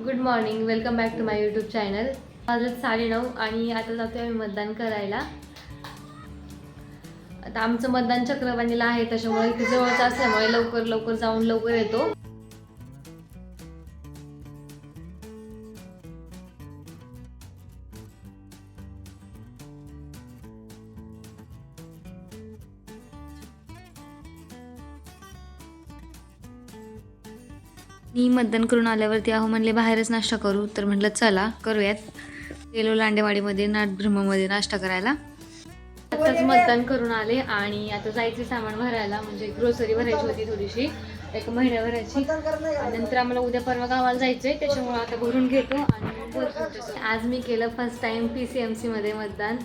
Good morning, welcome back to my YouTube channel. वाजले 9:30 आणि आता जातोय आम्ही मतदान करायला. आता आमचं मतदान चक्रवाणीला आहे, त्याच्यामुळे इथे जवळच असल्यामुळे लवकर लवकर जाऊन लवकर येतो. मी मतदान करून आल्यावरती म्हणले बाहेरच नाश्ता करू, तर म्हटलं चला करूयात. गेलो लांडेवाडीमध्ये नाथब्रह्ममध्ये नाश्ता करायला. आताच मतदान करून आले आणि आता जायचे सामान भरायला, म्हणजे ग्रोसरी भरायची होती थोडीशी, एक महिन्या भरायची. आणि नंतर आम्हाला उद्या परवा गावाला जायचंय, त्याच्यामुळे आता भरून घेतो. आणि आज मी केलं फर्स्ट टाइम PCMC मध्ये मतदान.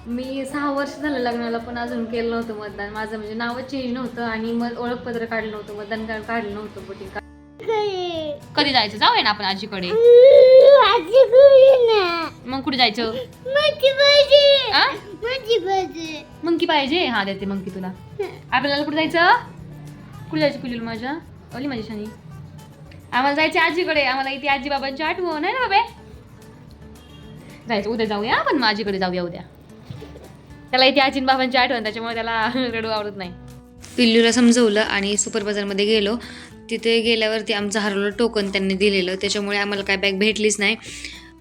मी 6 वर्ष झालं लग्नाला, पण अजून केलं नव्हतं मतदान. माझं म्हणजे नावच चेंज नव्हतं आणि ओळखपत्र काढलं नव्हतं, मतदान कार्ड काढलं नव्हतं, वोटिंग कार्ड. कधी जायचं? जाऊया ना आपण आजीकडे. मग कुठे जायचं? मंकी पाहिजे? हा देते मंकी तुला. आपल्याला कुठे जायचं? कुठे जायचं पिलू माझ्या? ओली माझी शानी. आम्हाला जायचं आजीकडे. आम्हाला इथे आजी बाबांची आठवण आहे ना बाबे. जायचं उद्या जाऊया, पण आजीकडे जाऊया उद्या. त्याला इथे आजी बाबांची आठवण, त्याच्यामुळे त्याला रडू आवडत नाही. पिल्लूला समजवलं आणि सुपर बाजारमध्ये गेलो. तिथे गेल्यावरती आमचं हरवलं टोकन त्यांनी दिलेलं, त्याच्यामुळे आम्हाला काय बॅग भेटलीच नाही.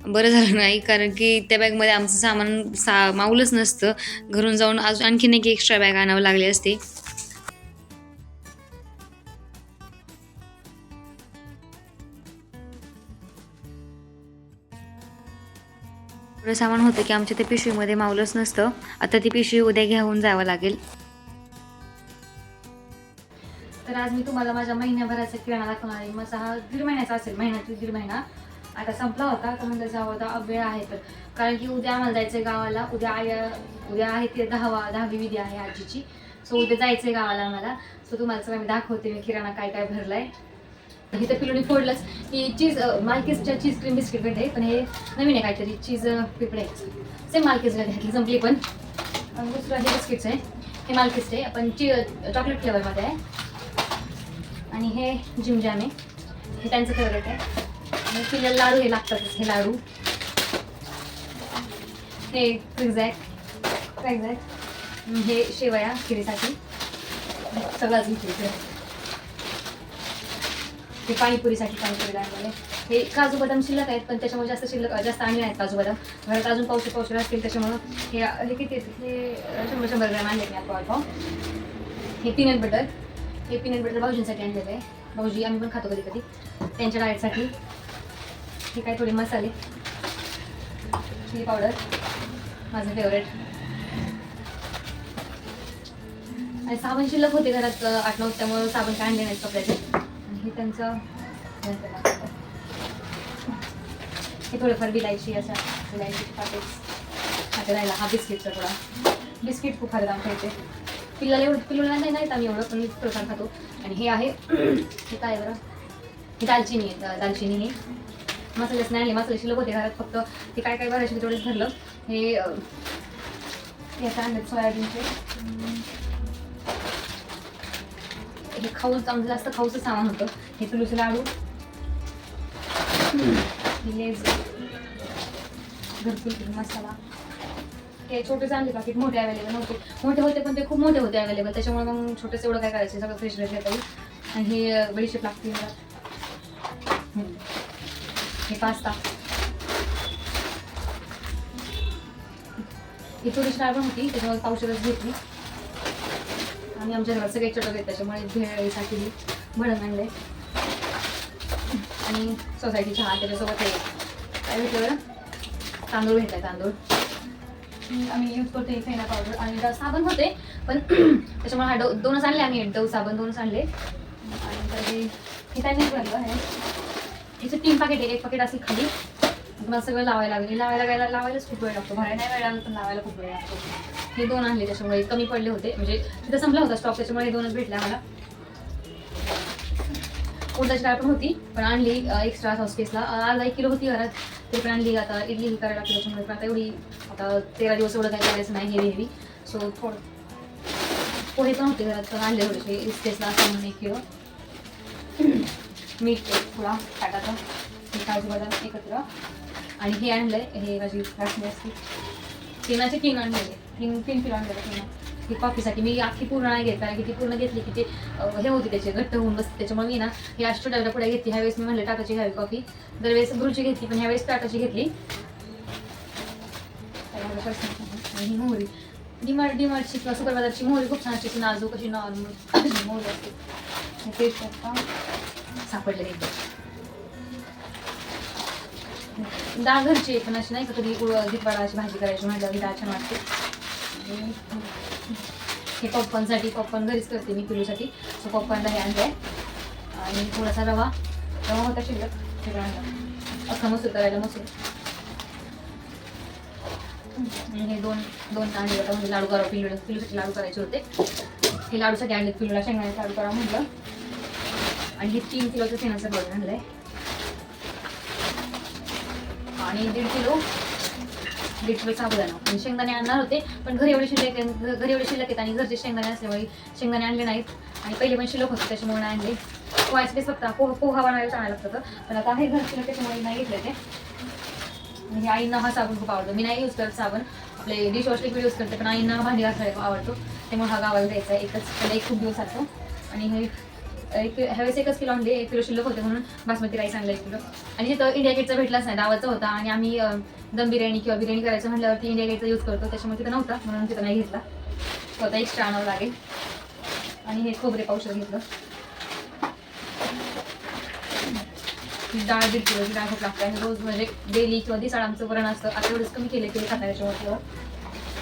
बरं झालं नाही, कारण की त्या बॅगमध्ये आमचं सामान मावलंच नसतं. घरून जाऊन अजून आणखीन एक एक्स्ट्रा बॅग आणावं लागली असते. एवढं सामान होतं की आमच्या त्या पिशवीमध्ये मावलंच नसतं. आता ती पिशवी उद्या घेऊन जावं लागेल. तर आज मी तुम्हाला माझ्या महिन्याभराचा किराणा दाखवणार आहे. माझा हा 1.5 महिन्याचा असेल, महिन्याचा 1.5 महिना. आता संपला होता, तर म्हणजे जावं आता वेळ आहे, तर कारण की उद्या आम्हाला जायचं आहे गावाला. उद्या आहे ते 10वी विधी आहे आजीची. सो उद्या जायचं आहे गावाला आम्हाला. सो तुम्हाला सगळं मी दाखवते मी किराणा काय काय भरलाय. इथं पिलूने फोडलंच की चीज, मालकीसच्या चीज क्रीम बिस्किट भेटते, पण हे नवीन आहे काहीतरी चीज पिपडे. सेम मालकीसला घातली, संपली. पण दुसरं हे बिस्किट्स आहे, हे मालकीसचे पण चॉकलेट फ्लेवरमध्ये आहे. आणि हे जिम जॅम आहे, हे त्यांचं फेवरेट आहे. आणि पिल्याला लाडू हे लागतातच, हे लाडू. हे क्रिझॅक, हे शेवया खिरीसाठी सगळंच घेतलं. हे पाणीपुरीसाठी पाणीपुरी लागले. हे काजू बदाम शिल्लक आहेत, पण त्याच्यामुळे जास्त आणले नाहीत काजू बदाम. घरात अजून पावशे असतील, त्याच्यामुळं हे किती, हे 100 ग्रॅम आणले मी आता पाव. हे पीनट बटर भाऊजींसाठी आणलेलं आहे. भाऊजी आम्ही पण खातो कधी कधी, त्यांच्या डाएटसाठी. हे काय थोडे मसाले, चिली पावडर माझं फेवरेट. आणि साबण शिल्लक होते घरात 8-9, त्यामुळे साबण काय आणले नाहीत कपड्याचे. आणि हे त्यांचं हे थोडंफार विलायची, अशा विलायची पाकेट्स आता राहिला. हा बिस्किटचा थोडा बिस्किट खूप खातात आमच्या इथे. पिल्लूला नाहीत आम्ही एवढं, पण थोडंफार खातो. आणि हे आहे, हे काय बरं, ही दालचिनी आहे. दालचिनी हे मसालेच नाही आणले, मसाले शिल्लक होते घरात, फक्त ते काय काय भरायचे तेवढंच भरलं. हे आता आणलं सोयाबीनचे. हे खाऊच, आमचं जास्त खाऊचं सामान होतं. हे पिलूचे लाडू, लेज, घरकुल मसाला. हे छोटे आणले पाकिट, मोठे अवेलेबल नव्हते. मोठे होते पण ते खूप मोठे होते अवेलेबल, त्याच्यामुळे मग छोटेच एवढं काय करायचं, सगळं फ्रेश घेता येईल. आणि हे बडीशेप लागते. हे पास्ता, ही थोडीशी डाळ पण होती, त्याच्यामुळे पावशेरच घेतली. आणि आमच्या घरात सगळे चटक आहेत, त्याच्यामुळे भेळीसाठी भडंग आणले. आणि सोसायटी चहा, त्याच्यासोबत हे काय भेटलं बरं, तांदूळ भेटलाय. तांदूळ आम्ही यूज करतो. फेना पावडर आणि साबण होते, पण त्याच्यामुळे हा 2च आणले आम्ही. डव साबण 2च आणले. आणि तर हे त्यांनीच भरलं. याचे 3 पाकेट आहे, 1 पाकेट असेल खाली. मला सगळं लावायला लागेल. लावायलाच खूप वेळ लागतो, भरायला नाही वेळ लागतो, पण लावायला खूप वेळ लागतो. हे 2 आणले, त्याच्यामुळे कमी पडले होते, म्हणजे तिथं संपला होता स्टॉक, त्याच्यामुळे हे 2च भेटले आम्हाला. उडदाची डाळ पण होती, पण आणली एक्स्ट्रा सॉसपेसला. अर्धा 1 किलो होती घरात, ते पण आणली. आता इडली ही करायला लागली, त्याच्यामुळे पण आता एवढी, आता 13 दिवस एवढं काही करायचं नाही हेवी. सो थोडं पोहे पण होते घरात, पण आणले थोडेसे स्पेसला असं म्हणून 1 किलो. मीठ एक थोडा टाकायचं, हे काजू बदाम एकत्र. आणि हे आणलंय, हे माझी राखणी असते तिनाचे 3 आणलेले, 3 किलो आणलेले तिनं. ही कॉफीसाठी मी अख्खी पूर्ण नाही घेत, कारण की ती पूर्ण घेतली की ते हे होती त्याचे घट्ट होऊन बसते. त्याच्यामुळे मी ना ही अशी छोट्या पुढे घेतली. ह्यावेळेस मी म्हणलं टाटाची घ्यावी कॉफी, दरवेळेस ब्रूची घेतली पण ह्यावेळेस टाटाची घेतली. आणि ही मोहरी डीमार्टची किंवा सुपर बाजारची मोहरी खूप छान असते, नाजूक अशी नॉर्मल मोहरी असते. पेस्ट सापडले एकदम डाळ घरची पण अशी नाही का, कधी दिपवाडाची भाजी करायची म्हटलं डाळ छान वाटते. हे पॉपकॉर्नसाठी पॉपकॉर्न घरीच करते मी पिलूसाठी, सो पॉपकॉर्नला हे आणलं आहे. आणि थोडासा रवा होता शिल्लक, सगळं आणलं. अख्खा मसूर करायला मसूर. आणि हे दोन आणले होता, म्हणजे लाडू करावं पिलूसाठी लाडू करायचे होते. हे लाडूसाठी आणले, पिलूला शेंगदाण्याचे लाडू करावं म्हटलं. आणि हे 3 किलोचं शेणाचं बॉल आणलं आहे. आणि 1.5 किलो साबुदाणा. आणि शेंगदाणे आणणार होते पण घरी एवढे शिल्लक आहेत आणि घरचे शेंगदाणे असल्यामुळे शेंगदाणे आणले नाहीत. आणि पहिले पण शिल्लक होते त्याच्यामुळे नाही आणले. पोहायचे बेस फक्त पोहा बनवायला आणायला लागतं, पण आता हे घर शिल्लक त्याच्यामुळे नाही घेतले ते. म्हणजे आईंना हा साबण खूप आवडतो. मी नाही यूज करत साबण, आपले डिशवॉश लिक्विड यूज करते, पण आईंना भांडी घासायला आवडतो, त्यामुळे हा गावाला द्यायचा आहे. त्याला एक खूप दिवस लागतो. आणि हे ह्यावेळेस 1 किलो आणले, 1 किलो शिल्लक होते म्हणून बासमती राईस आणला 1 किलो. आणि तिथं इंडिया गेटचा भेटलाच नाही, दावाचा होता. आणि आम्ही दम बिर्याणी किंवा बिर्याणी करायचं म्हटल्यावरती इंडिया गेटचा यूज करतो, त्याच्यामुळे तिथं नव्हता म्हणून तिथं नाही घेतला. स्वतः एक्स्ट्रा आणावं लागेल. आणि हे खोबरे पावशेर घेतलं. डाळ 1.5 किलोची डाळ खूप लागते. आणि रोज म्हणजे डेली किंवा दिसाळ आमचं वरण असतं, आता एवढंच कमी केले ते खाता याच्यावर.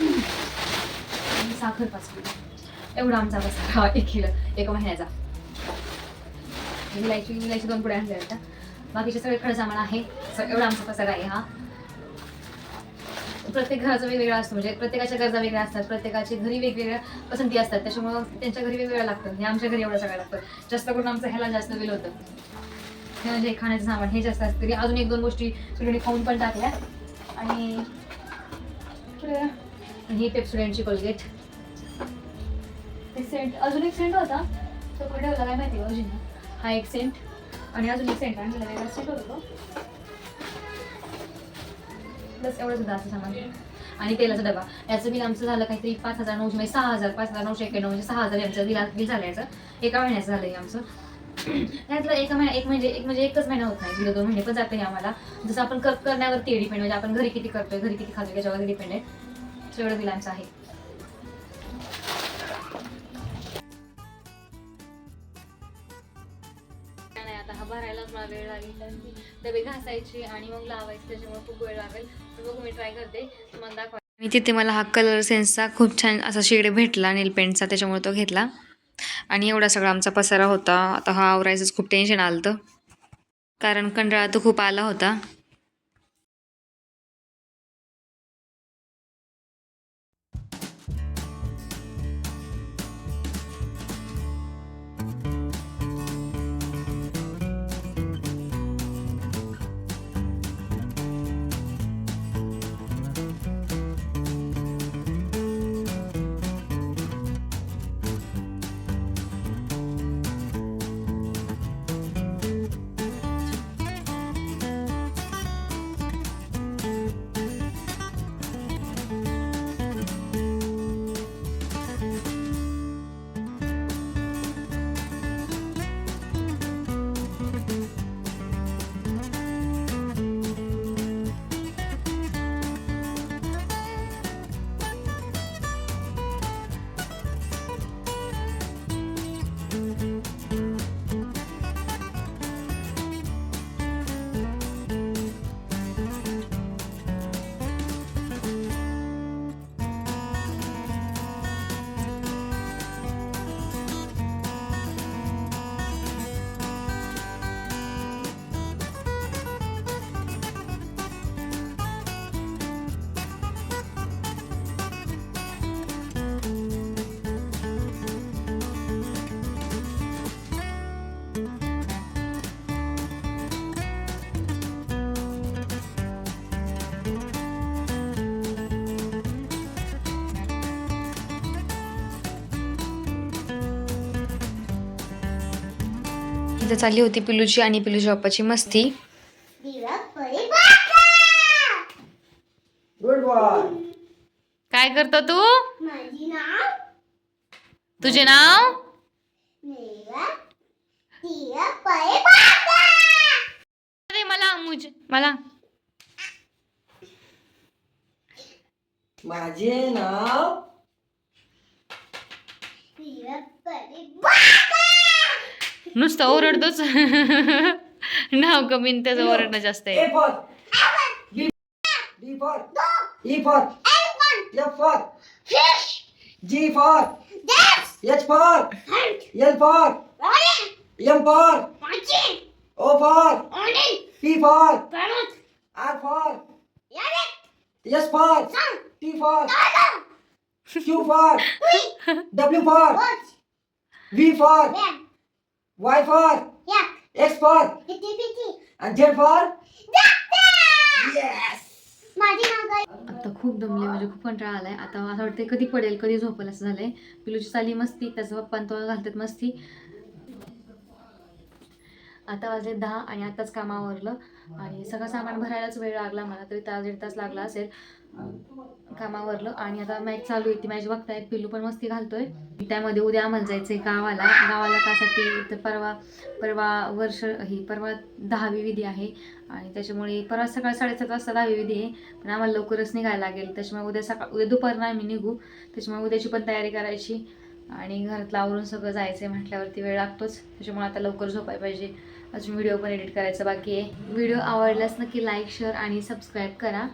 आणि साखर 5 किलो, एवढा आमचा बसा 1 किलो 1 महिन्याचा. विलायची 2 पुढे आणल्या होत्या. बाकीचे सगळे खडं सामान आहे. एवढा आमचा पसारा आहे हा. प्रत्येक घराचं वेगवेगळं असतं, म्हणजे प्रत्येकाच्या गरजा वेगळ्या असतात, प्रत्येकाची घरी वेगवेगळ्या पसंती असतात, त्याच्यामुळं त्यांच्या घरी वेगवेगळं लागतं. हे आमच्या घरी एवढं सगळं लागतं. जास्त करून आमचं ह्याला जास्त बिल होतं. हे म्हणजे खाण्याचं सामान हे जास्त असतं. तरी अजून 1-2 गोष्टी सगळी खाऊन पण टाकल्या. आणि ही पेप्सोडेंटची कोलगेट, ते सेंट, अजून एक सेंट होता तो कुठे ठेवला काय माहिती अजून. हा 1 सेंट आणि अजून 1 सेंट आणलेला वेगळा सेंट होतो. बस एवढं सुद्धा असं सामान. आणि तेलाचा डबा, याचं बिल आमचं झालं काहीतरी 5,900 म्हणजे 6,991 म्हणजे 6,000 यांचं बिल झालं. याचं 1 महिन्याचं झालं आहे आमचं. यातलं 1 महिना एकच महिना होत नाही, 1-2 महिने पण जाते आम्हाला. जसं आपण करण्यावरती डिपेंड, म्हणजे आपण घरी किती करतोय, घरी किती खातोय त्याच्यावर डिपेंड आहे. सगळं बिल आमचं आहे. आता हा भरायलाच मला वेळ लागेल, डबे घासायची आणि मग लावायची, त्याच्यामुळे खूप वेळ लागेल. बघू मी ट्राय करते तुम्हाला दाखवा. मी तिथे मला हा कलर सेन्सचा खूप छान असा शेड भेटला नेल पेंटचा, त्याच्यामुळे तो घेतला. आणि एवढा सगळा आमचा पसारा होता. आता हा आवरायचंच खूप टेन्शन आलं होतं, कारण कंटाळा तो खूप आला होता. इथे चालली होती पिलूची आणि पिलूच्या पप्पाची मस्ती. Good boy. काय करतो तू? तुझे नाव? अरे मला माझे नाव नुसतं ओरडतोच. नाव कमी आणि त्याचं ओरडणं जास्त आहे. A for B, D for E for F for G for H for L for M for O for P for R for S for T for Q for W for V for Y for X for and Z for yes. आता खूप दमले, म्हणजे खूप कंटाळा आलाय. आता असं वाटतंय कधी पडेल कधी झोपेल असं झालंय. पिलूची चाली मस्ती, त्याचा पप्पा तो घालतात मस्ती. आता वाजले 10 आणि आताच कामावरलं आणि सगळं सामान भरायलाच वेळ लागला मला, तरी तास 1.5 तास लागला असेल कामावरलं. आणि आता मॅच चालू आहे, ती मॅच बघतायत. पिल्लू पण मस्ती घालतोय. त्यामध्ये उद्या आम्हाला जायचंय गावाला त्यासाठी. तर परवा 10वी विधी आहे आणि त्याच्यामुळे परवा सकाळ 7:30 वाजता 10वी विधी आहे. पण आम्हाला लवकरच निघायला लागेल, त्याच्यामुळे उद्या दुपारनं आम्ही निघू. त्याच्यामुळे उद्याची पण तयारी करायची आणि घरातलं आवरून सगळं जायचं आहे म्हटल्यावरती वेळ लागतोच. त्याच्यामुळे आता लवकर झोपायला पाहिजे. अजून व्हिडिओ पण एडिट करायचं बाकी आहे. व्हिडिओ आवडल्यास नक्की लाईक, शेअर आणि सबस्क्राईब करा.